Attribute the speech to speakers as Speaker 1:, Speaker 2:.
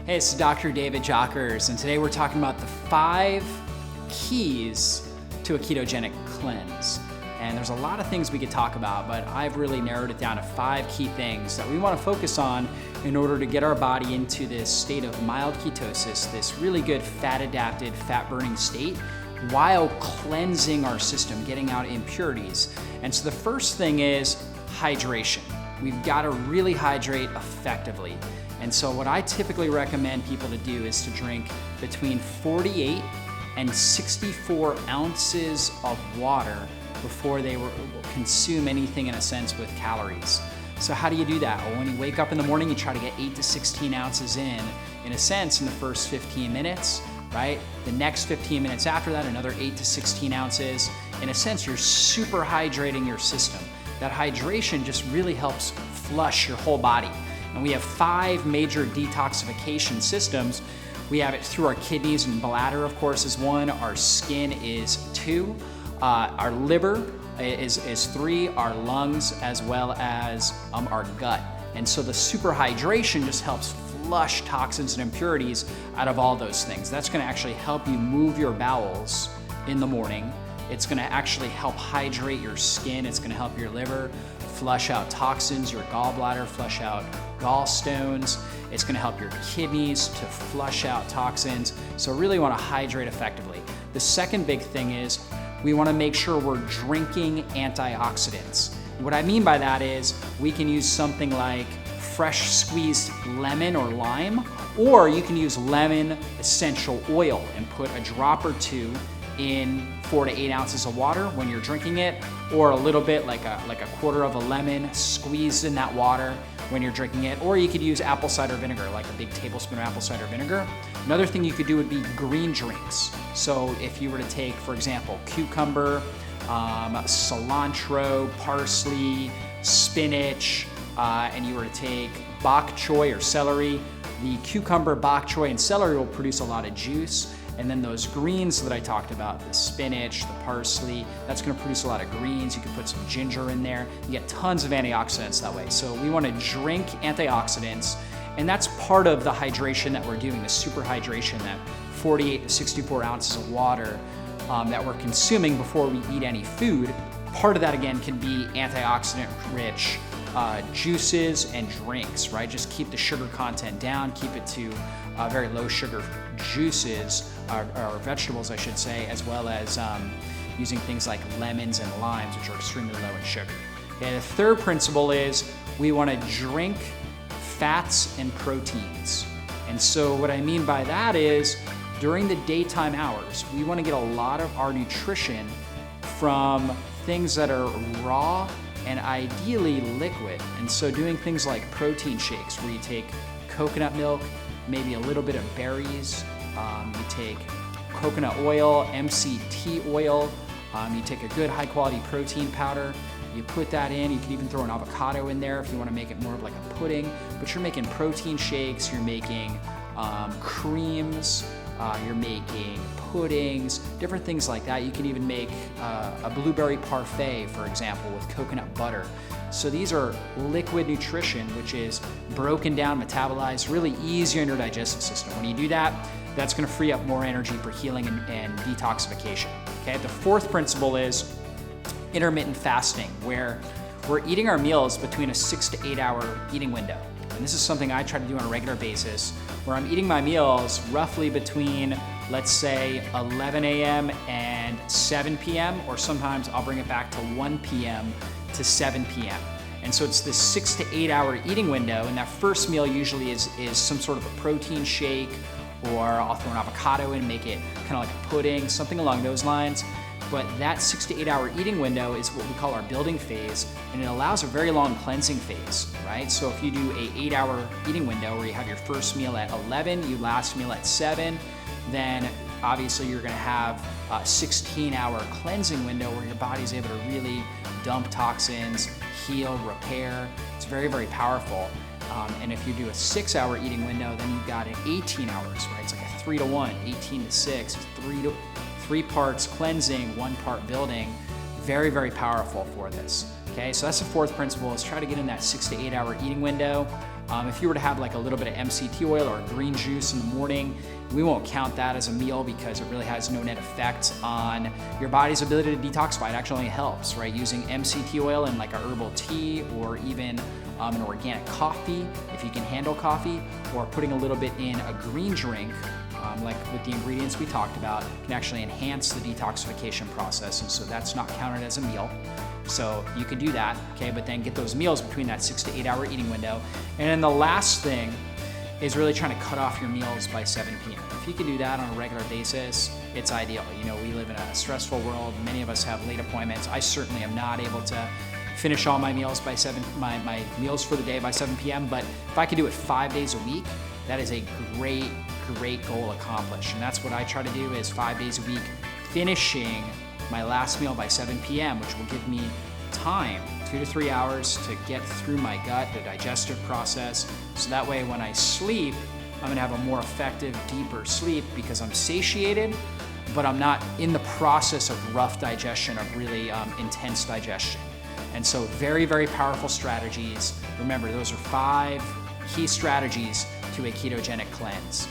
Speaker 1: Hey, it's Dr. David Jockers, and today we're talking about the 5 keys to a ketogenic cleanse. And there's a lot of things we could talk about, but I've really narrowed it down to 5 key things that we want to focus on in order to get our body into this state of mild ketosis, this really good fat-adapted, fat-burning state, while cleansing our system, getting out impurities. And so the first thing is hydration. We've got to really hydrate effectively. And so what I typically recommend people to do is to drink between 48 and 64 ounces of water before they consume anything in a sense with calories. So how do you do that? Well, when you wake up in the morning, you try to get 8 to 16 ounces in a sense, in the first 15 minutes, right? The next 15 minutes after that, another 8 to 16 ounces. In a sense, you're super hydrating your system. That hydration just really helps flush your whole body. And we have 5 major detoxification systems. We have it through our kidneys, and bladder, of course, is 1. Our skin is 2. Our liver is 3. Our lungs, as well as our gut. And so the super hydration just helps flush toxins and impurities out of all those things. That's going to actually help you move your bowels in the morning. It's going to actually help hydrate your skin. It's going to help your liver flush out toxins, your gallbladder flush out gallstones. It's going to help your kidneys to flush out toxins. So really want to hydrate effectively. The second big thing is we want to make sure we're drinking antioxidants. What I mean by that is we can use something like fresh squeezed lemon or lime, or you can use lemon essential oil and put a drop or 2 in 4 to 8 ounces of water when you're drinking it, or a little bit like a quarter of a lemon squeezed in that water when you're drinking it, or you could use apple cider vinegar, like a big tablespoon of apple cider vinegar. Another thing you could do would be green drinks. So if you were to take, for example, cucumber, cilantro, parsley, spinach, and you were to take bok choy or celery, the cucumber, bok choy, and celery will produce a lot of juice. And then those greens that I talked about, the spinach, the parsley, that's gonna produce a lot of greens. You can put some ginger in there. You get tons of antioxidants that way. So we wanna drink antioxidants, and that's part of the hydration that we're doing, the super hydration, that 48 to 64 ounces of water that we're consuming before we eat any food. Part of that, again, can be antioxidant-rich juices and drinks, right? Just keep the sugar content down, keep it to very low sugar juices, or vegetables, I should say, as well as using things like lemons and limes, which are extremely low in sugar. Okay, the third principle is we want to drink fats and proteins. And so what I mean by that is during the daytime hours, we want to get a lot of our nutrition from things that are raw and ideally liquid. And so doing things like protein shakes, where you take coconut milk, maybe a little bit of berries, you take coconut oil, MCT oil, you take a good high quality protein powder, you put that in. You can even throw an avocado in there if you want to make it more of like a pudding, but you're making protein shakes, you're making creams, you're making puddings, different things like that. You can even make a blueberry parfait, for example, with coconut butter. So these are liquid nutrition, which is broken down, metabolized, really easy on your digestive system. When you do that, that's going to free up more energy for healing and detoxification. Okay, the fourth principle is intermittent fasting, where we're eating our meals between a 6 to 8 hour eating window. And this is something I try to do on a regular basis, where I'm eating my meals roughly between, let's say, 11 a.m. and 7 p.m., or sometimes I'll bring it back to 1 p.m. to 7 p.m. And so it's this 6 to 8 hour eating window, and that first meal usually is some sort of a protein shake, or I'll throw an avocado in, make it kind of like a pudding, something along those lines. But that 6 to 8 hour eating window is what we call our building phase, and it allows a very long cleansing phase, right? So if you do a 8 hour eating window where you have your first meal at 11, your last meal at 7, then obviously you're gonna have a 16 hour cleansing window where your body's able to really dump toxins, heal, repair. It's very, very powerful. And if you do a 6 hour eating window, then you've got an 18 hours, right? It's like a 3 to 1, 18 to 6, 3 parts cleansing, 1 part building. Very, very powerful for this. Okay, so that's the fourth principle, is try to get in that 6 to 8 hour eating window. If you were to have like a little bit of MCT oil or green juice in the morning, we won't count that as a meal because it really has no net effect on your body's ability to detoxify. It actually only helps, right? Using MCT oil in like a herbal tea or even an organic coffee, if you can handle coffee, or putting a little bit in a green drink, like with the ingredients we talked about, can actually enhance the detoxification process. And so that's not counted as a meal. So you could do that, okay? But then get those meals between that 6 to 8 hour eating window. And then the last thing is really trying to cut off your meals by 7 p.m. If you can do that on a regular basis, it's ideal. You know, we live in a stressful world. Many of us have late appointments. I certainly am not able to finish all my meals by my meals for the day by 7 p.m. But if I could do it 5 days a week, that is a great goal accomplished. And that's what I try to do, is 5 days a week, finishing my last meal by 7 p.m., which will give me time, 2 to 3 hours, to get through my gut, the digestive process. So that way when I sleep, I'm gonna have a more effective, deeper sleep because I'm satiated, but I'm not in the process of rough digestion, of really intense digestion. And so very powerful strategies. Remember, those are 5 key strategies to a ketogenic cleanse.